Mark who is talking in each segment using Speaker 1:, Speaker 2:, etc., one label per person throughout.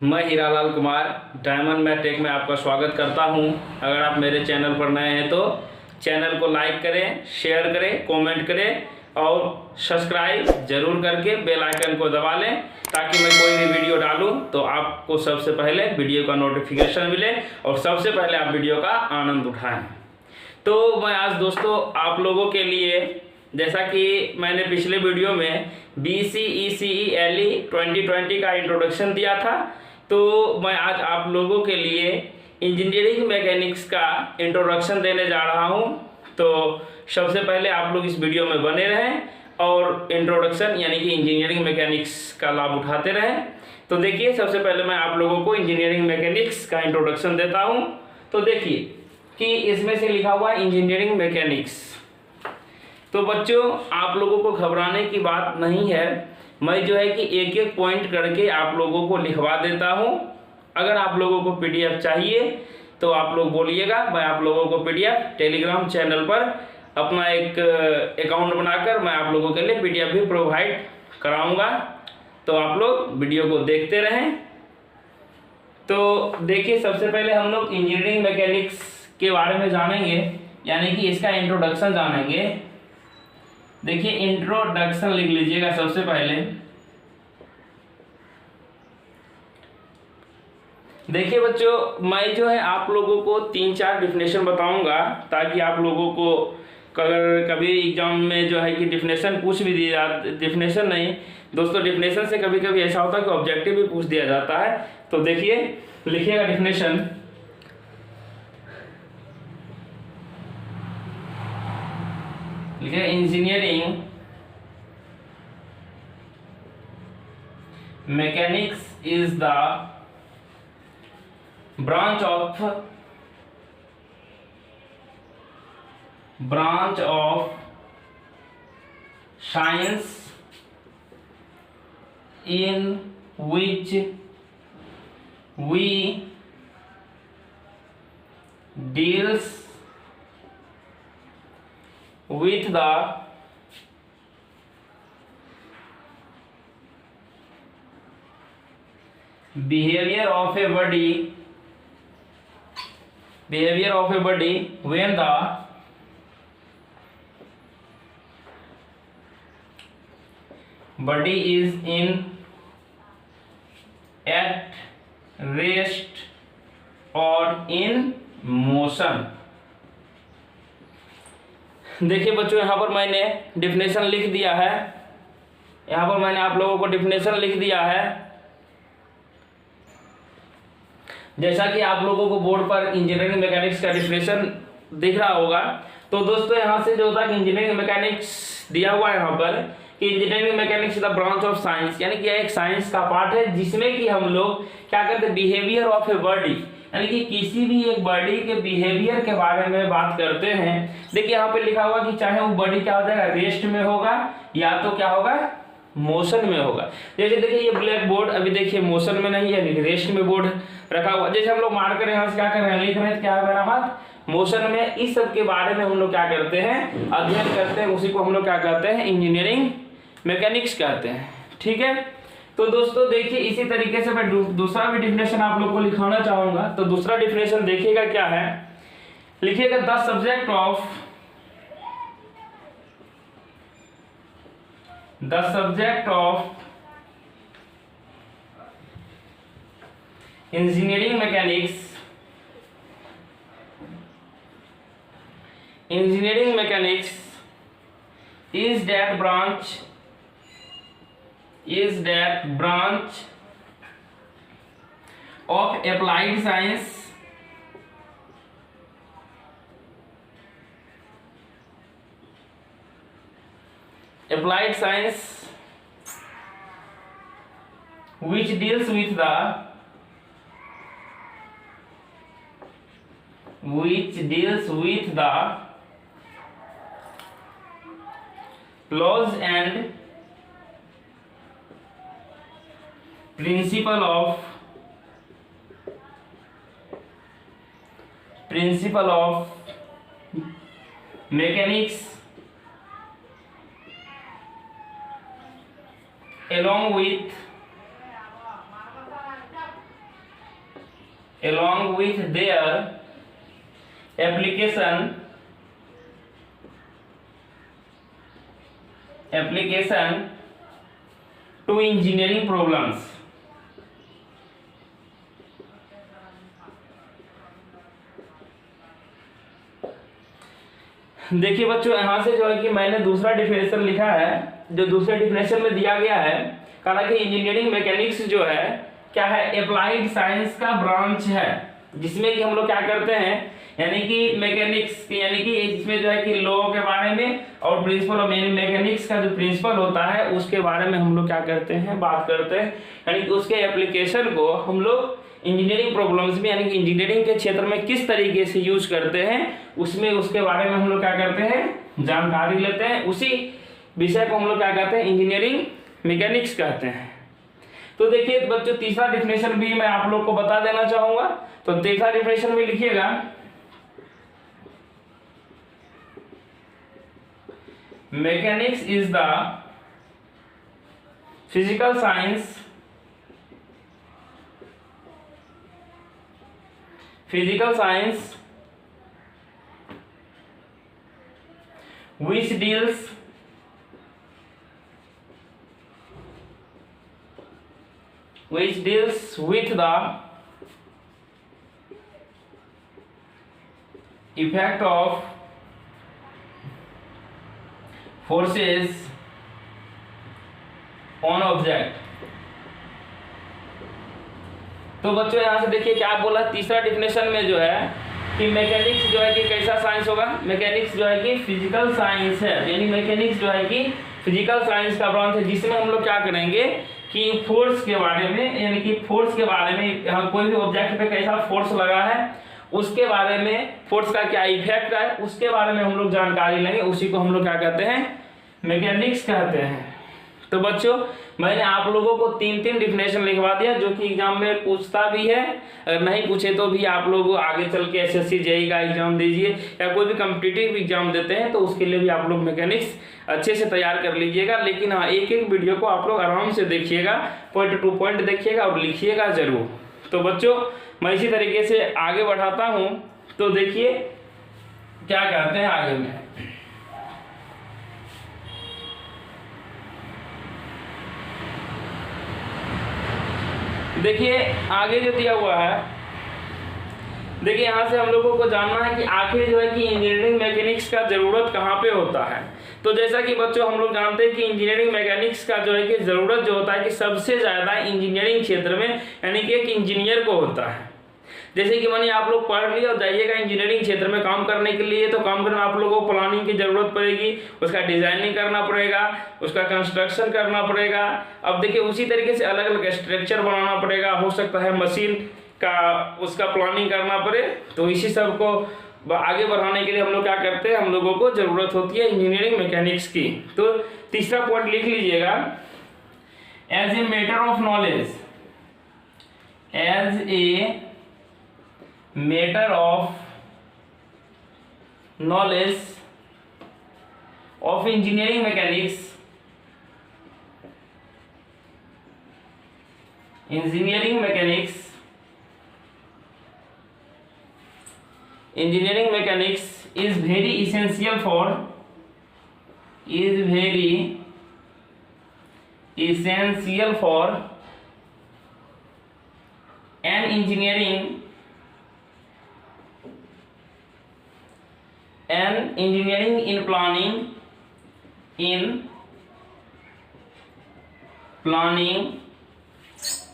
Speaker 1: मैं Hiralal Kumar diamond math tech में आपका स्वागत करता हूं। अगर आप मेरे चैनल पर नए हैं तो चैनल को लाइक करें, शेयर करें, कमेंट करें और सब्सक्राइब जरूर करके बेल आइकन को दबा लें ताकि मैं कोई भी वीडियो डालूं तो आपको सबसे पहले वीडियो का नोटिफिकेशन मिले और सबसे पहले आप वीडियो का आनंद उठाएं। तो मैं आज दोस्तों आप लोगों के लिए, जैसा कि मैंने पिछले वीडियो में BCECE 2020 का इंट्रोडक्शन दिया था, तो मैं आज आप लोगों के लिए इंजीनियरिंग मैकेनिक्स का इंट्रोडक्शन देने जा रहा हूं। तो सबसे पहले आप लोग इस वीडियो में बने रहें और इंट्रोडक्शन यानी कि इंजीनियरिंग मैकेनिक्स का लाभ उठाते रहें। तो देखिए, सबसे पहले मैं आप लोगों को इंजीनियरिंग मैकेनिक्स का इंट्रोडक्शन देता हूं। तो देखिए कि इसमें से लिखा हुआ है इंजीनियरिंग मैकेनिक्स। तो बच्चों, आप लोगों को घबराने की बात नहीं है। मैं जो है कि एक एक पॉइंट करके आप लोगों को लिखवा देता हूं। अगर आप लोगों को PDF चाहिए तो आप लोग बोलिएगा, मैं आप लोगों को PDF टेलीग्राम चैनल पर अपना एक अकाउंट बनाकर मैं आप लोगों के लिए PDF भी प्रोवाइड कराऊंगा। तो आप लोग वीडियो को देखते रहें। तो देखिए, सबसे पहले हम लोग इंजीनियरिंग मैकेनिक्स के बारे में जानेंगे, यानी कि इसका इंट्रोडक्शन जानेंगे। देखिए, इंट्रोडक्शन लिख लीजिएगा सबसे पहले। देखिए बच्चों, मैं जो है आप लोगों को 3-4 डिफिनेशन बताऊंगा ताकि आप लोगों को अगर कभी एग्जाम में जो है कि डिफिनेशन पूछ भी दिया, डिफिनेशन नहीं दोस्तों, डिफिनेशन से कभी कभी ऐसा होता है कि ऑब्जेक्टिव भी पूछ दिया जाता है। तो देखिए, लिखिएगा डिफिनेशन। लिखिए, engineering mechanics is the branch of science in which we deals with the behavior of a body when the body is at rest or in motion। देखिए बच्चों, यहाँ पर मैंने डिफिनेशन लिख दिया है। यहाँ पर मैंने आप लोगों को डिफिनेशन लिख दिया है, जैसा कि आप लोगों को बोर्ड पर इंजीनियरिंग मैकेनिक्स का डिफिनेशन दिख रहा होगा। तो दोस्तों, यहाँ से जो होता है कि इंजीनियरिंग मैकेनिक्स दिया हुआ है यहाँ पर कि engineering mechanics the branch of science, यानी कि एक साइंस का पार्ट है जिसमें कि हम लोग क्या करते हैं, बिहेवियर ऑफ ए बॉडी, यानी कि किसी भी एक बॉडी के बिहेवियर के बारे में बात करते हैं। देखिए, यहाँ पे लिखा हुआ कि चाहे वो बॉडी क्या हो जाएगा, रेस्ट में होगा या तो क्या होगा, मोशन में होगा। जैसे देखिए, ये ब्लैक बोर्ड अभी देखिए मोशन में नहीं है, रेस्ट में बोर्ड रखा हुआ। जैसे हम लोग मार्कर यहाँ से क्या कर रहे हैं, लिख रहे हैं, क्या है मेरा हाथ मोशन में। इस सब के बारे में हम लोग क्या करते हैं, अध्ययन करते हैं, उसी को हम लोग क्या कहते हैं, इंजीनियरिंग मैकेनिक्स कहते हैं। ठीक है। तो दोस्तों देखिए, इसी तरीके से मैं दूसरा भी डिफिनेशन आप लोग को लिखाना चाहूंगा। तो दूसरा डिफिनेशन देखिएगा क्या है, लिखिएगा the subject of engineering mechanics is that branch of applied science which deals with the laws and principle of mechanics along with along with their application to engineering problems। देखिए बच्चों, यहाँ से जो है कि मैंने दूसरा डिफिनेशन लिखा है, जो दूसरे डिफिनेशन में दिया गया है, कहा कि इंजीनियरिंग मैकेनिक्स जो है क्या है, अप्लाइड साइंस का ब्रांच है, जिसमें कि हम लोग क्या करते हैं, यानी कि मैकेनिक्स, यानी कि इसमें जो है कि लॉ के बारे में और प्रिंसिपल ऑफ मैकेनिक्स का जो प्रिंसिपल होता है उसके बारे में हम लोग क्या करते हैं, बात करते हैं, यानी कि उसके एप्लीकेशन को हम लोग इंजीनियरिंग प्रॉब्लम्स में, यानी कि इंजीनियरिंग के क्षेत्र में किस तरीके से यूज करते हैं, उसमें उसके बारे में हम लोग क्या करते हैं, जानकारी लेते हैं। उसी विषय को हम लोग क्या कहते हैं, इंजीनियरिंग मैकेनिक्स कहते हैं। तो देखिए बच्चों, तीसरा डिफिनेशन भी मैं आप लोग को बता देना चाहूंगा। तो तीसरा डिफिनेशन में लिखिएगा, mechanics is the physical science which deals with the effect of forces on object। तो बच्चों यहाँ से देखिए क्या बोला, तीसरा डिफिनेशन में जो है कि मैकेनिक्स जो है कि कैसा साइंस होगा, मैकेनिक्स जो है कि फिजिकल साइंस है, यानी मैकेनिक्स जो है कि फिजिकल साइंस का ब्रांच है, जिसमें हम लोग क्या करेंगे कि फोर्स के बारे में, यानी कि फोर्स के बारे में, हम कोई भी ऑब्जेक्ट पे कैसा फोर्स लगा है उसके बारे में, फोर्स का क्या इफेक्ट है उसके बारे में हम लोग जानकारी लेंगे, उसी को हम लोग क्या कहते हैं, मैकेनिक्स कहते हैं। तो बच्चों, मैंने आप लोगों को तीन डिफिनेशन लिखवा दिया, जो कि एग्जाम में पूछता भी है, अगर नहीं पूछे तो भी आप लोग आगे चल के एसएससी जेईई का एग्जाम दीजिए या कोई भी कॉम्पिटिटिव एग्जाम देते हैं तो उसके लिए भी आप लोग मैकेनिक्स अच्छे से तैयार कर लीजिएगा। लेकिन हाँ, एक वीडियो को आप लोग आराम से देखिएगा, पॉइंट टू पॉइंट देखिएगा और लिखिएगा जरूर। तो बच्चों, मैं इसी तरीके से आगे बढ़ाता हूँ। तो देखिए क्या कहते हैं आगे में, देखिए आगे जो दिया हुआ है, देखिए यहाँ से हम लोगों को जानना है कि आखिर जो है कि इंजीनियरिंग मैकेनिक्स का जरूरत कहाँ पे होता है। तो जैसा कि बच्चों हम लोग जानते हैं कि इंजीनियरिंग मैकेनिक्स का जो है कि जरूरत जो होता है कि सबसे ज्यादा इंजीनियरिंग क्षेत्र में, यानी कि एक इंजीनियर को होता है। जैसे कि मानिए आप लोग पढ़ लिए और जाइएगा इंजीनियरिंग क्षेत्र में काम करने के लिए, तो काम करने में आप लोगों को प्लानिंग की जरूरत पड़ेगी, उसका डिजाइनिंग करना पड़ेगा, उसका कंस्ट्रक्शन करना पड़ेगा। अब देखिए उसी तरीके से अलग अलग स्ट्रक्चर बनाना पड़ेगा, हो सकता है मशीन का उसका प्लानिंग करना पड़े। तो इसी सब को आगे बढ़ाने के लिए हम लोग क्या करते हैं, हम लोगों को जरूरत होती है इंजीनियरिंग मैकेनिक्स की। तो तीसरा पॉइंट लिख लीजिएगा, as a matter of knowledge, एज ए matter of knowledge of engineering mechanics, engineering mechanics is very essential for an engineering in planning,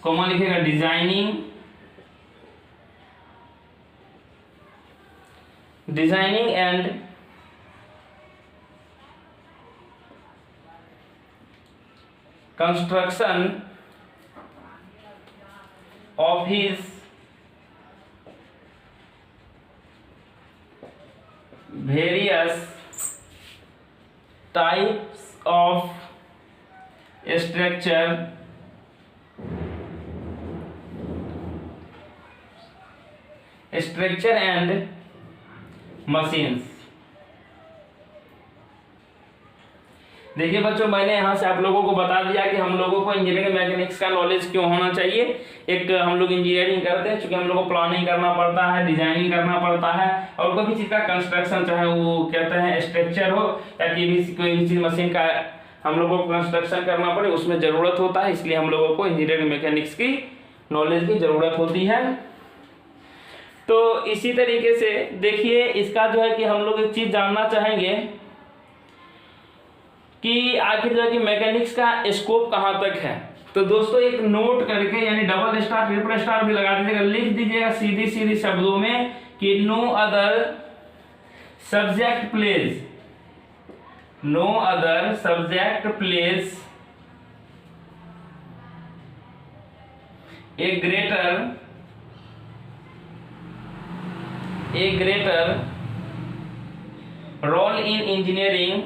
Speaker 1: comma लिखेगा, designing and construction of his various types of structure and machines। देखिए बच्चों, मैंने यहाँ से आप लोगों को बता दिया कि हम लोगों को इंजीनियरिंग मैकेनिक्स का नॉलेज क्यों होना चाहिए। एक हम लोग इंजीनियरिंग करते हैं, चूंकि हम लोग को प्लानिंग करना पड़ता है, डिजाइनिंग करना पड़ता है, और कोई भी चीज़ का कंस्ट्रक्शन, चाहे वो कहते हैं स्ट्रक्चर हो या कोई भी चीज़ मशीन का हम लोगों को कंस्ट्रक्शन करना पड़े, उसमें ज़रूरत होता है। इसलिए हम लोगों को इंजीनियरिंग मैकेनिक्स की नॉलेज की ज़रूरत होती है। तो इसी तरीके से देखिए, इसका जो है कि हम लोग एक चीज़ जानना चाहेंगे कि आखिर जो है कि मैकेनिक्स का स्कोप कहाँ तक है। तो दोस्तों एक नोट करके, यानी डबल स्टार ट्रिपल स्टार भी लगा दीजिएगा, लिख दीजिएगा सीधी सीधी शब्दों में कि no other subject plays a greater role in engineering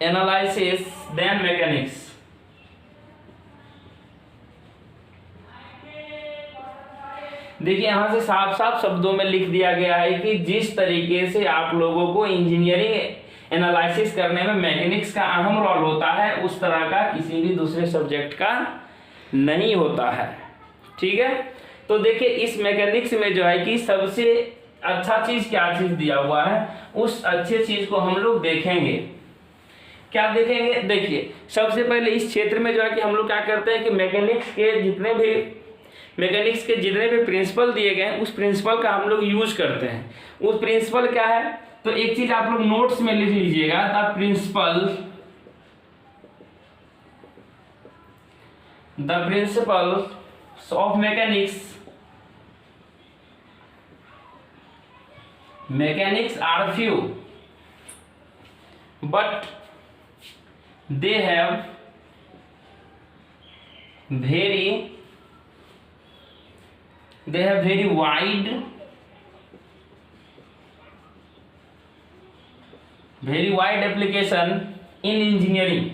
Speaker 1: analysis than mechanics। देखिए यहाँ से साफ साफ शब्दों में लिख दिया गया है कि जिस तरीके से आप लोगों को इंजीनियरिंग एनालिसिस करने में मैकेनिक्स का अहम रोल होता है, उस तरह का किसी भी दूसरे सब्जेक्ट का नहीं होता है। ठीक है, तो देखिए इस मैकेनिक्स में जो है कि सबसे अच्छा चीज क्या चीज दिया हुआ है, उस अच्छे चीज को हम लोग देखेंगे। क्या देखेंगे? देखिए सबसे पहले इस क्षेत्र में जो है कि हम लोग क्या करते हैं कि मैकेनिक्स के जितने भी प्रिंसिपल दिए गए हैं, उस प्रिंसिपल का हम लोग यूज करते हैं। उस प्रिंसिपल क्या है, तो एक चीज आप लोग नोट्स में लिख लीजिएगा, the principles of mechanics are few but they have very wide application in engineering।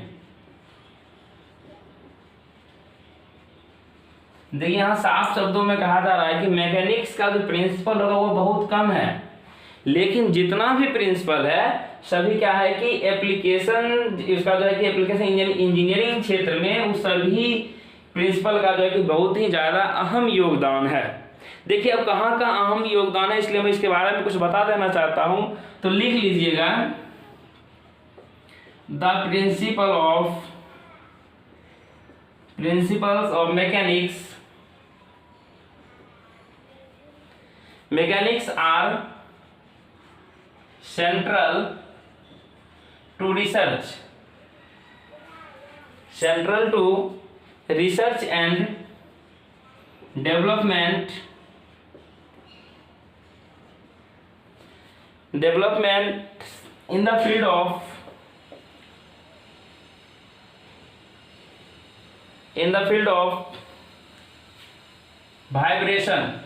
Speaker 1: देखिए यहाँ साफ शब्दों में कहा जा रहा है कि मैकेनिक्स का जो प्रिंसिपल होगा वो बहुत कम है, लेकिन जितना भी प्रिंसिपल है सभी क्या है कि एप्लीकेशन, इसका जो है कि एप्लीकेशन इंजीनियरिंग क्षेत्र में उस सभी प्रिंसिपल का जो है कि बहुत ही ज़्यादा अहम योगदान है। देखिए अब कहाँ का अहम योगदान है, इसलिए मैं इसके बारे में कुछ बता देना चाहता हूँ। तो लिख लीजिएगा, the principles of mechanics are central to research and development in the field of vibration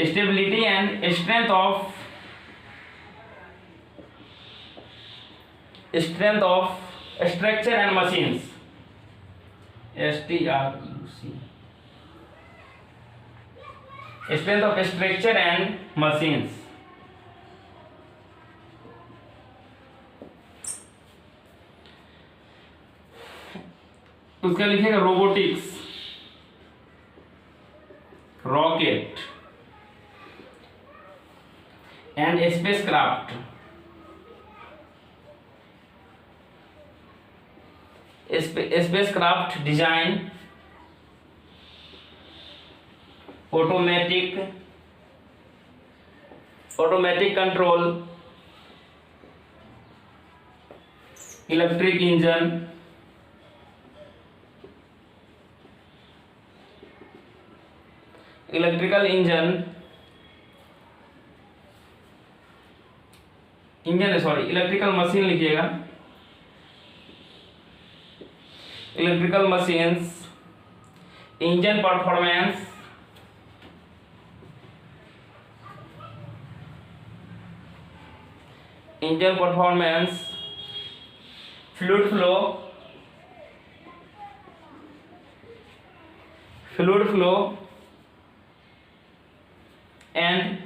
Speaker 1: stability and strength of structure and machines, strength of structure and machines। उसका लिखेगा robotics, rocket and spacecraft design, automatic control, electrical electrical machine लिखिएगा, electrical machines, engine performance, fluid flow and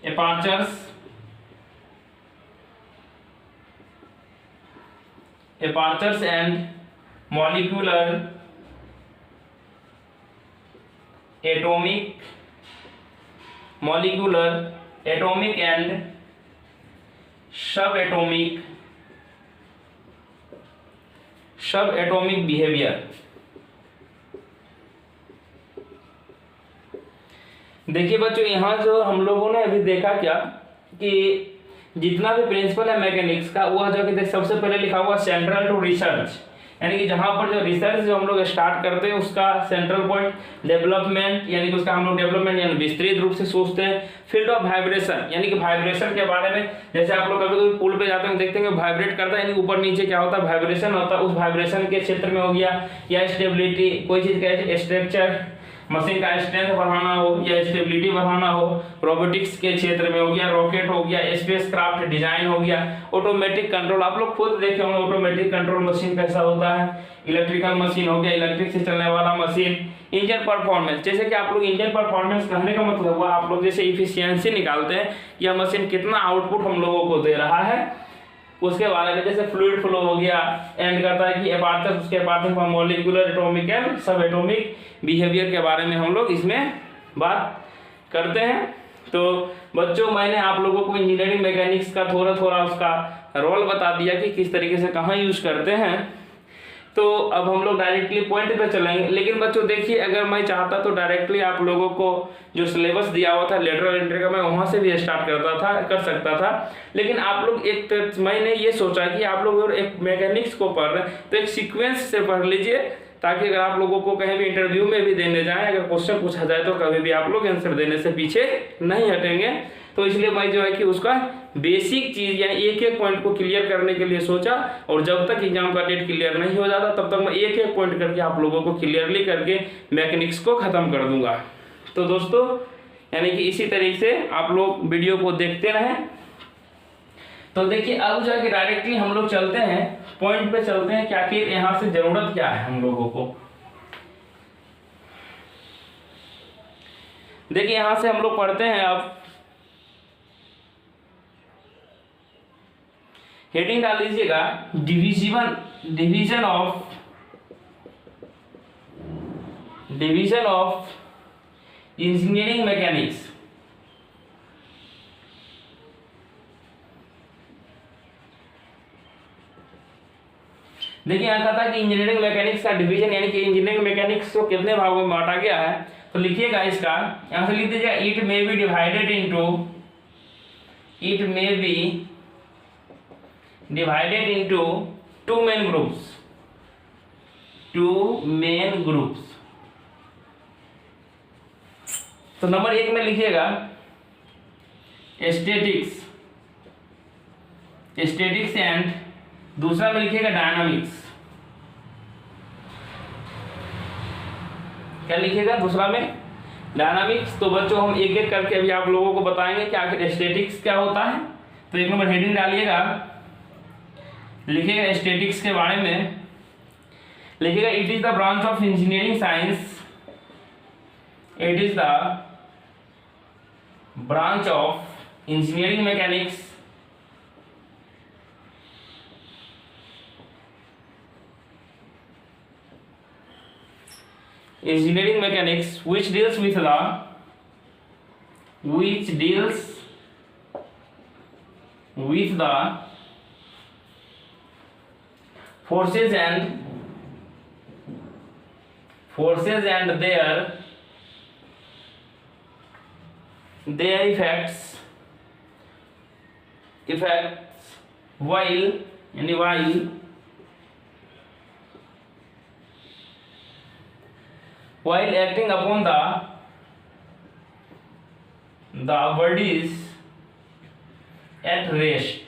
Speaker 1: apertures and molecular, atomic and subatomic behavior। देखिए बच्चों, यहाँ जो हम लोगों ने अभी देखा क्या कि जितना भी प्रिंसिपल है मैकेनिक्स का, वह जो कि सबसे पहले लिखा हुआ सेंट्रल टू रिसर्च, यानी कि जहाँ पर जो रिसर्च जो हम लोग स्टार्ट करते हैं उसका सेंट्रल पॉइंट डेवलपमेंट, यानी कि उसका हम लोग डेवलपमेंट यानी विस्तृत रूप से सोचते हैं। फील्ड ऑफ वाइब्रेशन, यानी कि वाइब्रेशन के बारे में, जैसे आप लोग कभी कभी पुल पे जाते हैं देखते हैं वाइब्रेट करता है, यानी ऊपर नीचे क्या होता है वाइब्रेशन होता है, उस वाइब्रेशन के क्षेत्र में हो गया। या स्टेबिलिटी, कोई चीज का स्ट्रक्चर, मशीन का स्ट्रेंथ बढ़ाना हो या स्टेबिलिटी बढ़ाना हो, रोबोटिक्स के क्षेत्र में हो गया, रॉकेट हो गया, स्पेस क्राफ्ट डिजाइन हो गया, ऑटोमेटिक कंट्रोल, आप लोग खुद देखे होंगे ऑटोमेटिक कंट्रोल मशीन कैसा होता है, इलेक्ट्रिकल मशीन हो गया, इलेक्ट्रिक से चलने वाला मशीन, इंजन परफॉर्मेंस, जैसे कि आप लोग इंजन परफॉर्मेंस कहने का मतलब हुआ आप लोग जैसे इफिशियंसी निकालते हैं कि यह मशीन कितना आउटपुट हम लोगों को दे रहा है, उसके बारे में। जैसे फ्लूइड फ्लो हो गया, एंड करता है कि एपार्चर, उसके एपार्चर फॉर मॉलिक्यूलर, एटॉमिक एंड सब एटॉमिक बिहेवियर के बारे में हम लोग इसमें बात करते हैं। तो बच्चों, मैंने आप लोगों को इंजीनियरिंग मैकेनिक्स का थोड़ा थोड़ा उसका रोल बता दिया कि किस तरीके से कहाँ यूज करते हैं। तो अब हम लोग डायरेक्टली पॉइंट पे चलेंगे। लेकिन बच्चों देखिए, अगर मैं चाहता तो डायरेक्टली आप लोगों को जो सिलेबस दिया हुआ था लेटरल एंट्री का, मैं वहां से भी स्टार्ट कर सकता था। लेकिन आप लोग मैंने ये सोचा कि आप लोग एक मैकेनिक्स को पढ़ रहे हैं तो एक सीक्वेंस से पढ़ लीजिए, ताकि अगर आप लोगों को कहीं भी इंटरव्यू में भी देने जाएं, अगर क्वेश्चन पूछा जाए तो कभी भी आप लोग आंसर देने से पीछे नहीं हटेंगे। तो इसलिए मैं जो है कि उसका बेसिक चीज यानी एक एक पॉइंट को क्लियर करने के लिए सोचा, और जब तक एग्जाम का डेट क्लियर नहीं हो जाता तब तक मैं एक एक पॉइंट करके आप लोगों को क्लियरली करके मैकेनिक्स को खत्म कर दूंगा। तो दोस्तों, यानी कि इसी तरीके से आप लोग वीडियो को देखते रहें। तो देखिए, अब जाके डायरेक्टली हम लोग चलते हैं पॉइंट पे, चलते हैं कि आखिर यहाँ से जरूरत क्या है हम लोगों को। देखिए, यहां से हम लोग पढ़ते हैं। अब हेडिंग डाल लीजिएगा डिवीजन ऑफ इंजीनियरिंग मैकेनिक्स। देखिए, यहाँ कहा था कि इंजीनियरिंग मैकेनिक्स का डिवीजन, यानी कि इंजीनियरिंग मैकेनिक्स को कितने भागों में बांटा गया है। तो लिखिएगा इसका, यहां से लिख दीजिएगा it may be divided into two main groups. तो नंबर 1 में लिखिएगा स्टैटिक्स एंड दूसरा में लिखिएगा डायनामिक्स। क्या लिखिएगा दूसरा में? डायनामिक्स। तो बच्चों, हम एक एक करके अभी आप लोगों को बताएंगे कि आखिर स्टैटिक्स क्या होता है। तो एक नंबर हेडिंग डालिएगा, लिखिएगा स्टैटिक्स के बारे में, लिखिएगा it is the branch of engineering science, it is the branch of engineering mechanics which deals with the forces and their effects while acting upon the bodies at rest।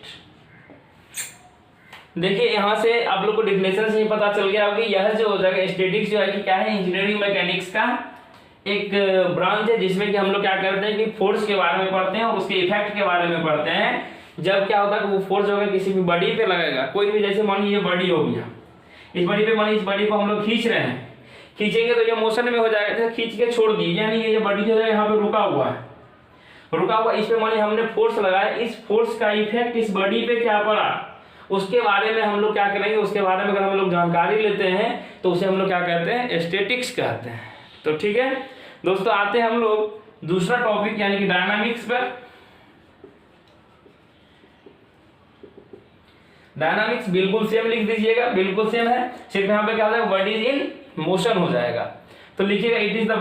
Speaker 1: देखिए यहाँ से आप लोग को डिफिनेशन से ही पता चल गया होगा कि यह जो हो जाएगा स्टैटिक्स जो है कि क्या है, इंजीनियरिंग मैकेनिक्स का एक ब्रांच है जिसमें कि हम लोग क्या करते हैं कि फोर्स के बारे में पढ़ते हैं और उसके इफेक्ट के बारे में पढ़ते हैं। जब क्या होता है कि वो फोर्स जो है किसी भी बॉडी पे लगेगा, कोई भी, जैसे मान लीजिए बॉडी हो गया, इस बॉडी पे मान इस बॉडी को हम लोग खींच रहे हैं, खींचेंगे तो ये मोशन में हो जाएगा, जैसे खींच के छोड़ दी, यानी ये बॉडी जो है यहाँ पे रुका हुआ है, इस पे मान लीजिए हमने फोर्स लगाया, इस फोर्स का इफेक्ट इस बॉडी पे क्या पड़ा, उसके बारे में हम लोग क्या करेंगे, उसके बारे में अगर हम लोग जानकारी लेते हैं तो उसे हम लोग क्या कहते हैं, स्टैटिक्स कहते हैं। तो ठीक है दोस्तों, आते हैं हम लोग दूसरा टॉपिक यानी कि डायनामिक्स पर। डायनामिक्स बिल्कुल सेम लिख दीजिएगा, बिल्कुल सेम है, सिर्फ यहाँ पे क्या हो जाएगा, बॉडी इन मोशन हो जाएगा। तो लिखिएगा it is the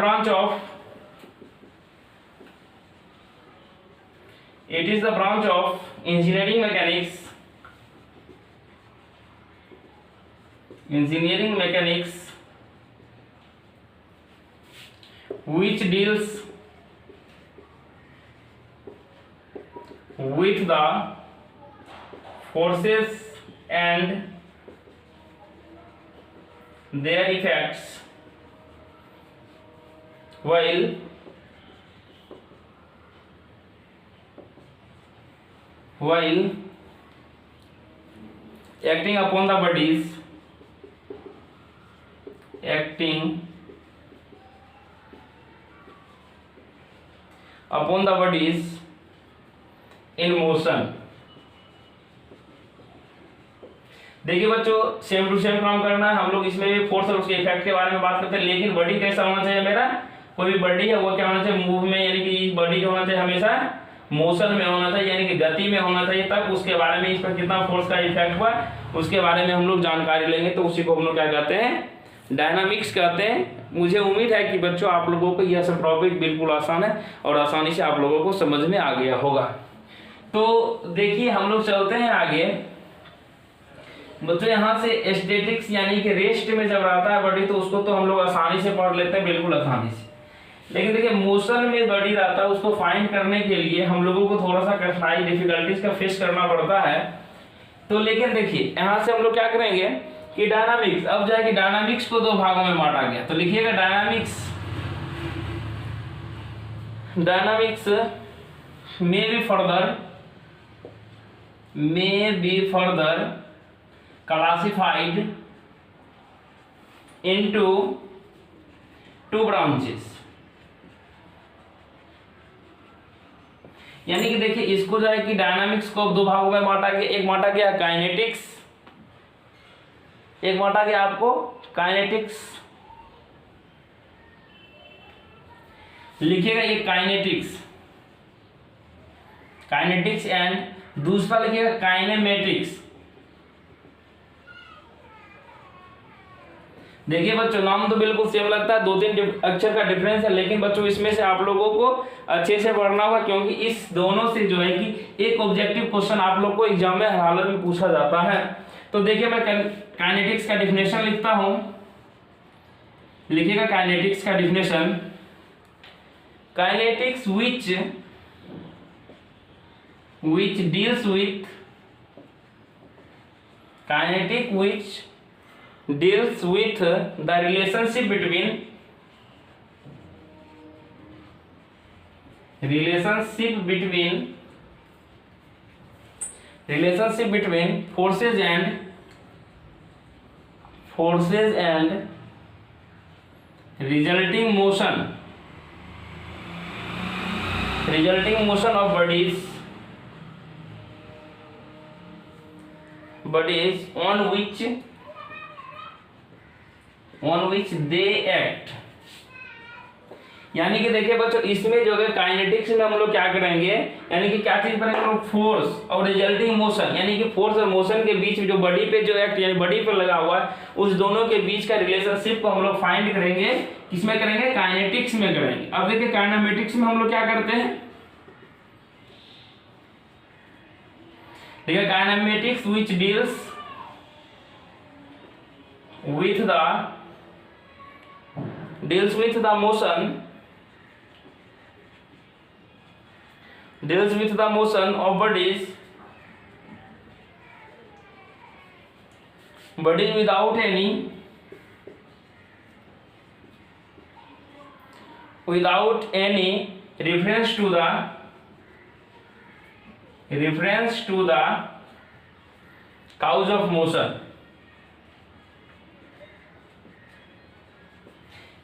Speaker 1: branch of engineering mechanics which deals with the forces and their effects while acting upon the bodies in motion। देखिए बच्चों, सेम टू सेम काम करना है हम लोग, इसमें भी फोर्स और उसके इफेक्ट के बारे में बात करते हैं, लेकिन बॉडी कैसा होना चाहिए, मेरा कोई भी बॉडी है वो क्या होना चाहिए, मूव में, यानी कि बॉडी जो होना चाहिए हमेशा मोशन में होना चाहिए, यानी कि गति में होना चाहिए, तब उसके बारे में, इस पर कितना फोर्स का इफेक्ट हुआ उसके बारे में हम लोग जानकारी लेंगे, तो उसी को हम लोग क्या कहते हैं, डायनामिक्स कहते हैं। मुझे उम्मीद है कि बच्चों आप लोगों को यह सब टॉपिक बिल्कुल आसान है और आसानी से आप लोगों को समझ में आ गया होगा। तो देखिए हम लोग चलते हैं आगे बच्चों। यहाँ से स्टैटिक्स यानी कि रेस्ट में जब रहता है बॉडी तो उसको तो हम लोग आसानी से पढ़ लेते हैं, बिल्कुल आसानी से, लेकिन देखिए मोशन में बॉडी रहता है, उसको फाइंड करने के लिए हम लोगों को थोड़ा सा कठिनाई, डिफिकल्टीज का फेस करना पड़ता है। तो लेकिन देखिए यहाँ से हम लोग क्या करेंगे कि डायनामिक्स, अब जाए कि डायनामिक्स को दो भागों में बांटा गया, तो लिखिएगा dynamics may be further classified into two branches। यानी कि देखिए इसको जो है कि डायनामिक्स को दो भागों में बांटा गया, एक बांटा गया काइनेटिक्स, एक बांटा गया आपको काइनेटिक्स, लिखिएगा ये काइनेटिक्स एंड दूसरा लिखिएगा काइनेमेटिक्स। देखिए बच्चों नाम तो बिल्कुल सेम लगता है, दो तीन अक्षर का डिफरेंस है, लेकिन बच्चों इसमें से आप लोगों को अच्छे से पढ़ना होगा, क्योंकि इस दोनों से जो है कि एक ऑब्जेक्टिव क्वेश्चन आप लोग को एग्जाम में हर हालत में पूछा जाता है। तो देखिए मैं काइनेटिक्स का डिफिनेशन लिखता हूं, लिखिएगा काइनेटिक्स का definition, kinetics which deals with the relationship between forces and resulting motion of bodies on which they act। यानी कि देखिए बच्चों इसमें जो है काइनेटिक्स में हम लोग क्या करेंगे, यानी कि क्या चीज करेंगे हम लोग, फोर्स और रिजल्टिंग मोशन, यानी कि फोर्स और मोशन के बीच जो बॉडी पे जो एक्ट यानी बॉडी पे लगा हुआ है उस दोनों के बीच का रिलेशनशिप को हम लोग फाइंड करेंगे, किसमें करेंगे, काइनेटिक्स में करेंगे। अब देखिए काइनेमेटिक्स में हम लोग क्या करते हैं, देखिए kinematics which deals with the motion of bodies but is without any reference to the cause of motion।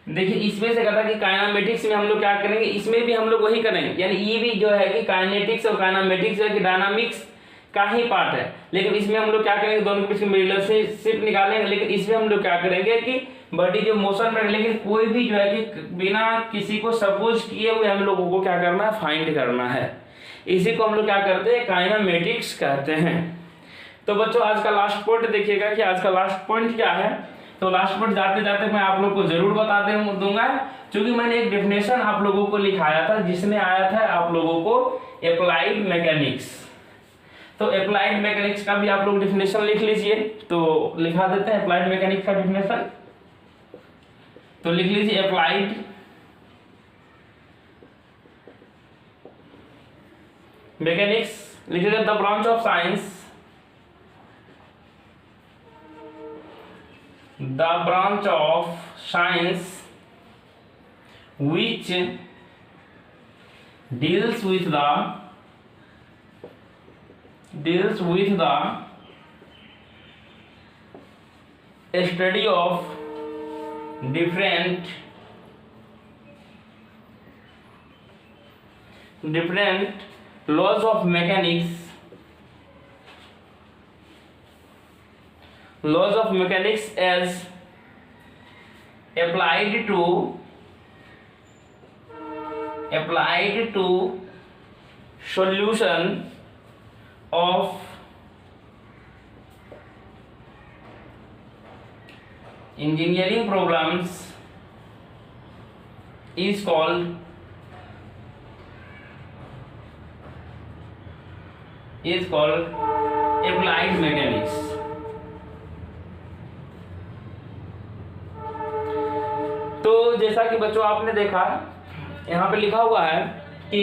Speaker 1: देखिए इसमें से कहा कि काइनेमेटिक्स में हम लोग क्या करेंगे, इसमें भी हम लोग वही करेंगे, यानी ये भी जो है कि काइनेटिक्स और काइनेमेटिक्स है कि डायनामिक्स का ही पार्ट है, लेकिन इसमें हम लोग क्या करेंगे, दोनों के बीच में रिलेशनशिप निकालेंगे। लेकिन इसमें हम लोग क्या करेंगे कि बॉडी जो मोशन में, लेकिन कोई भी जो है कि बिना किसी को सपोज किए हुए हम लोगों को क्या करना है, फाइंड करना है। इसी को हम लोग क्या करते हैं, काइनेमेटिक्स कहते हैं। तो बच्चों आज का लास्ट पॉइंट देखिएगा कि आज का लास्ट पॉइंट क्या है। तो लास्ट पॉइंट जाते जाते मैं आप लोग को जरूर बता दूंगा, क्योंकि मैंने एक डेफिनेशन आप लोगों को लिखाया था जिसमें आया था आप लोगों को अप्लाइड मैकेनिक्स। तो अप्लाइड मैकेनिक्स का भी आप लोग डेफिनेशन लिख लीजिए। तो लिखा देते हैं अप्लाइड मैकेनिक्स का डेफिनेशन। तो लिख लीजिए अप्लाइड मैकेनिक्स, लिखिएगा the branch of science, the branch of science which deals with the study of different laws of mechanics as applied to solution of engineering problems is called applied mechanics। तो जैसा कि बच्चों आपने देखा यहाँ पे लिखा हुआ है कि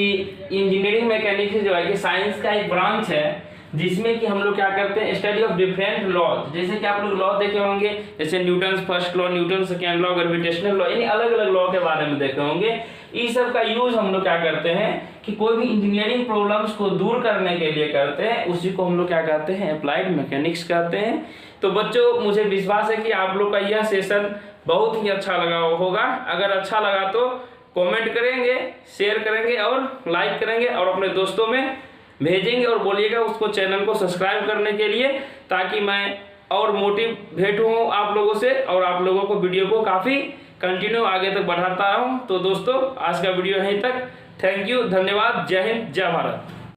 Speaker 1: इंजीनियरिंग मैकेनिक्स जो है कि साइंस का एक ब्रांच है जिसमें कि हम लोग क्या करते हैं, स्टडी ऑफ डिफरेंट लॉज। जैसे कि आप लोग लॉ देखे होंगे, जैसे Newton first law, Newton second law, gravitational law, यानी अलग अलग लॉ के बारे में देखे होंगे। इस सब का यूज हम लोग क्या करते हैं कि कोई भी इंजीनियरिंग प्रॉब्लम्स को दूर करने के लिए करते हैं, उसी को हम लोग क्या कहते हैं, अप्लाइड मैकेनिक्स कहते हैं। तो बच्चों मुझे विश्वास है कि आप लोग का यह सेशन बहुत ही अच्छा लगा होगा। अगर अच्छा लगा तो कमेंट करेंगे, शेयर करेंगे और लाइक करेंगे और अपने दोस्तों में भेजेंगे और बोलिएगा उसको चैनल को सब्सक्राइब करने के लिए, ताकि मैं और मोटिवेट हूँ आप लोगों से और आप लोगों को वीडियो को काफ़ी कंटिन्यू आगे तक बढ़ाता रहूँ। तो दोस्तों आज का वीडियो यहीं तक। थैंक यू, धन्यवाद, जय हिंद, जय भारत।